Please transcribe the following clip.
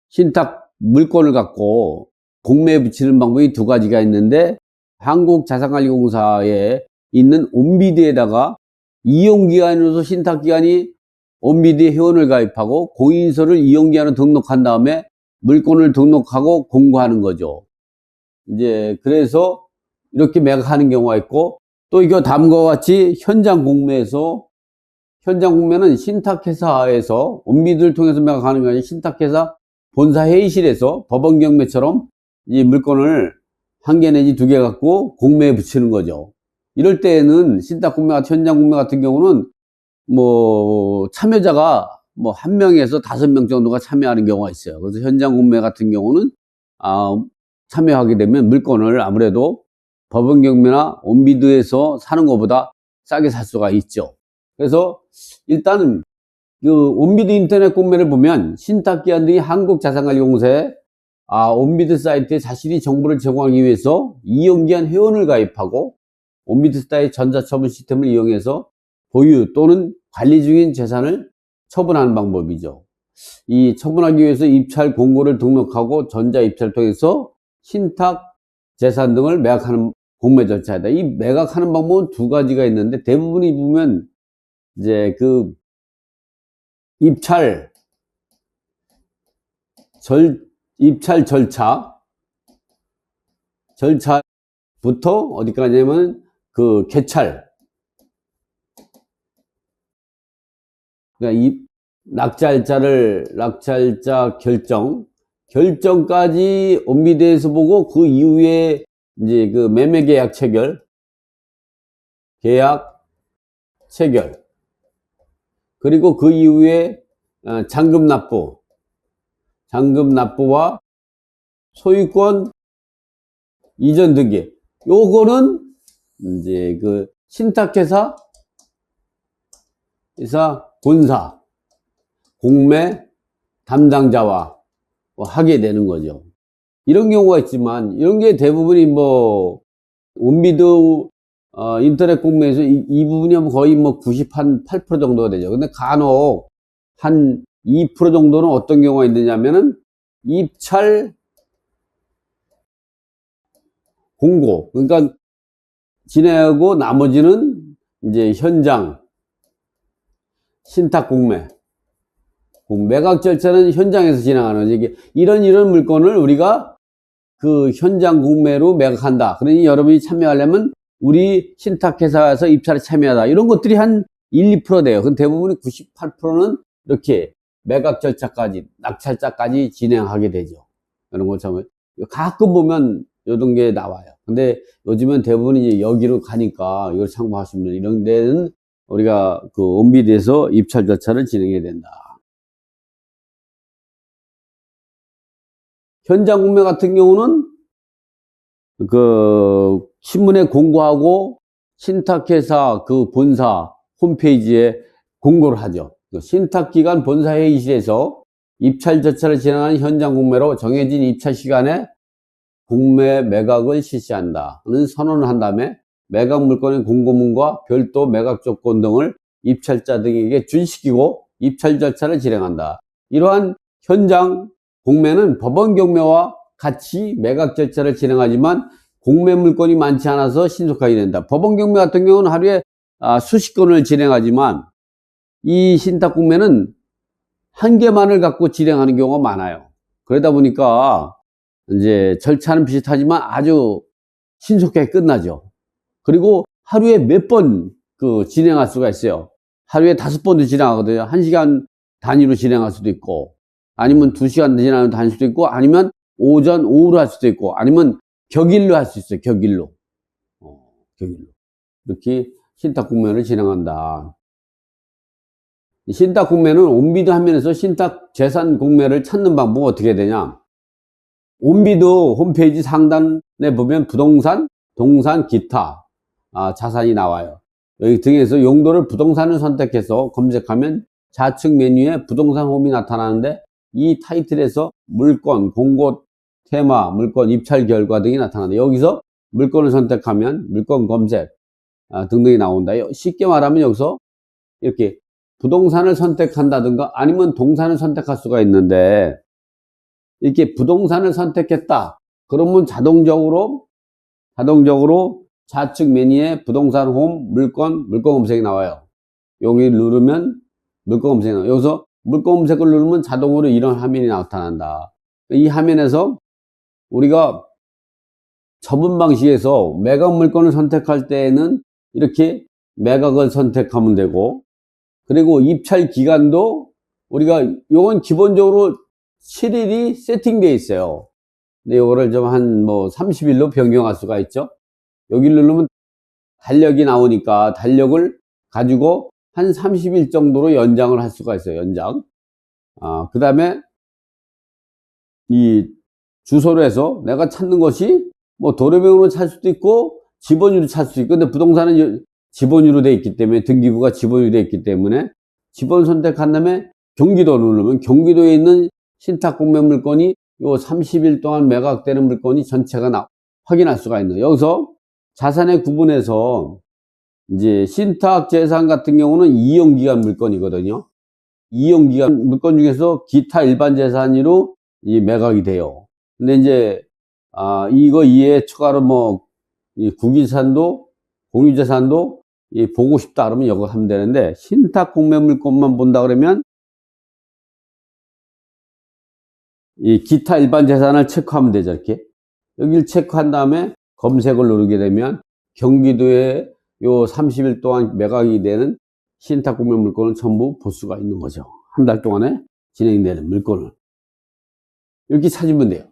신탁 물건을 갖고 공매에 붙이는 방법이 두 가지가 있는데, 한국자산관리공사에 있는 온비드에다가 이용기간으로서 신탁기간이 온비드에 회원을 가입하고 공인인서를 이용기간으로 등록한 다음에 물건을 등록하고 공고하는 거죠. 이제 그래서 이렇게 매각하는 경우가 있고, 또 이거 다음과 같이 현장 공매에서, 현장 공매는 신탁회사에서 온비드를 통해서 매각하는 게 아니라 신탁회사 본사 회의실에서 법원 경매처럼 이 물건을 한 개 내지 두 개 갖고 공매에 붙이는 거죠. 이럴 때에는 신탁 공매 같은 현장 공매 같은 경우는 뭐 참여자가 뭐 한 명에서 5명 정도가 참여하는 경우가 있어요. 그래서 현장 공매 같은 경우는 참여하게 되면 물건을 아무래도 법원 경매나 온비드에서 사는 것보다 싸게 살 수가 있죠. 그래서 일단은 그 온비드 인터넷 공매를 보면 신탁기관 등이 한국자산관리공사에 온비드 사이트에 자신이 정보를 제공하기 위해서 이용기한 회원을 가입하고 온비드 사이트 전자처분 시스템을 이용해서 보유 또는 관리 중인 재산을 처분하는 방법이죠. 이 처분하기 위해서 입찰 공고를 등록하고 전자 입찰을 통해서 신탁 재산 등을 매각하는 공매 절차이다. 이 매각하는 방법은 두 가지가 있는데, 대부분이 보면 이제 그 입찰 절차부터 어디까지냐면 그 개찰, 그러니까 이 낙찰자 결정까지 온비드에서 보고, 그 이후에 이제 그 매매계약 체결, 그리고 그 이후에 잔금 납부와 소유권 이전 등기. 요거는 이제 그 신탁회사 본사 공매 담당자와 하게 되는 거죠. 이런 경우가 있지만, 이런 게 대부분이 뭐 온비드 인터넷 공매에서 이 부분이 거의 뭐 98% 정도가 되죠. 근데 간혹 한 2% 정도는 어떤 경우가 있느냐면은 입찰 공고, 그러니까 진행하고 나머지는 이제 현장 신탁 공매, 매각 절차는 현장에서 진행하는, 이게 이런 물건을 우리가 그 현장 공매로 매각한다. 그러니 여러분이 참여하려면 우리 신탁회사에서 입찰에 참여하다. 이런 것들이 한 1, 2% 돼요. 근데 대부분이 98%는 이렇게 매각 절차까지, 낙찰자까지 진행하게 되죠. 이런 것처럼 가끔 보면 이런 게 나와요. 근데 요즘은 대부분이 이제 여기로 가니까 이걸 참고하시면, 이런 데는 우리가 그 온비드에서 입찰 절차를 진행해야 된다. 현장 공매 같은 경우는 그 신문에 공고하고 신탁회사 그 본사 홈페이지에 공고를 하죠. 신탁기관 본사 회의실에서 입찰 절차를 진행하는 현장 공매로 정해진 입찰 시간에 공매 매각을 실시한다는 선언을 한 다음에 매각 물건의 공고문과 별도 매각 조건 등을 입찰자 등에게 준시키고 입찰 절차를 진행한다. 이러한 현장 공매는 법원 경매와 같이 매각 절차를 진행하지만 공매 물건이 많지 않아서 신속하게 된다. 법원 경매 같은 경우는 하루에 수십 건을 진행하지만, 이 신탁 공매는 한 개만을 갖고 진행하는 경우가 많아요. 그러다 보니까 이제 절차는 비슷하지만 아주 신속하게 끝나죠. 그리고 하루에 몇 번 그 진행할 수가 있어요. 하루에 5번도 진행하거든요. 1시간 단위로 진행할 수도 있고, 아니면 2시간 진행하는 단위일 수도 있고, 아니면 오전, 오후로 할 수도 있고, 아니면 격일로 할 수 있어요. 격일로. 이렇게 신탁 공매를 진행한다. 신탁 공매는 온비드 화면에서 신탁 재산 공매를 찾는 방법은 어떻게 되냐? 온비드 홈페이지 상단에 보면 부동산, 동산, 기타 자산이 나와요. 여기 등에서 용도를 부동산을 선택해서 검색하면 좌측 메뉴에 부동산 홈이 나타나는데, 이 타이틀에서 물건, 공고, 테마, 물건, 입찰 결과 등이 나타나는데, 여기서 물건을 선택하면 물건 검색 등등이 나온다. 쉽게 말하면 여기서 이렇게 부동산을 선택한다든가 아니면 동산을 선택할 수가 있는데, 이렇게 부동산을 선택했다. 그러면 자동적으로 좌측 메뉴에 부동산 홈 물건 검색이 나와요. 여기 누르면 물건 검색이 나와요. 여기서 물건 검색을 누르면 자동으로 이런 화면이 나타난다. 이 화면에서 우리가 접은 방식에서 매각 물건을 선택할 때에는 이렇게 매각을 선택하면 되고, 그리고 입찰 기간도 우리가 요건 기본적으로 7일이 세팅되어 있어요. 근데 요거를 좀 한 뭐 30일로 변경할 수가 있죠. 여기를 누르면 달력이 나오니까 달력을 가지고 한 30일 정도로 연장을 할 수가 있어요. 연장. 그 다음에 이 주소로 해서 내가 찾는 것이 뭐 도로명으로 찾을 수도 있고 지번유로 찾을 수도 있고, 근데 부동산은 지번유로 되어 있기 때문에, 등기부가 지번유로 되어 있기 때문에 지번 선택한 다음에 경기도를 누르면 경기도에 있는 신탁 공매 물건이 요 30일 동안 매각되는 물건이 전체가 확인할 수가 있는. 여기서 자산의 구분해서 이제 신탁 재산 같은 경우는 이용기간 물건이거든요. 이용기간 물건 중에서 기타 일반 재산으로 이 매각이 돼요. 근데 이제 이거 이외에 추가로 뭐 이 구기산도 공유재산도 보고 싶다 그러면 이거 하면 되는데, 신탁 공매 물건만 본다 그러면 이 기타 일반 재산을 체크하면 되죠. 이렇게 여기를 체크한 다음에 검색을 누르게 되면 경기도에 요 30일 동안 매각이 되는 신탁 공매 물건을 전부 볼 수가 있는 거죠. 한 달 동안에 진행되는 물건을 이렇게 찾으면 돼요.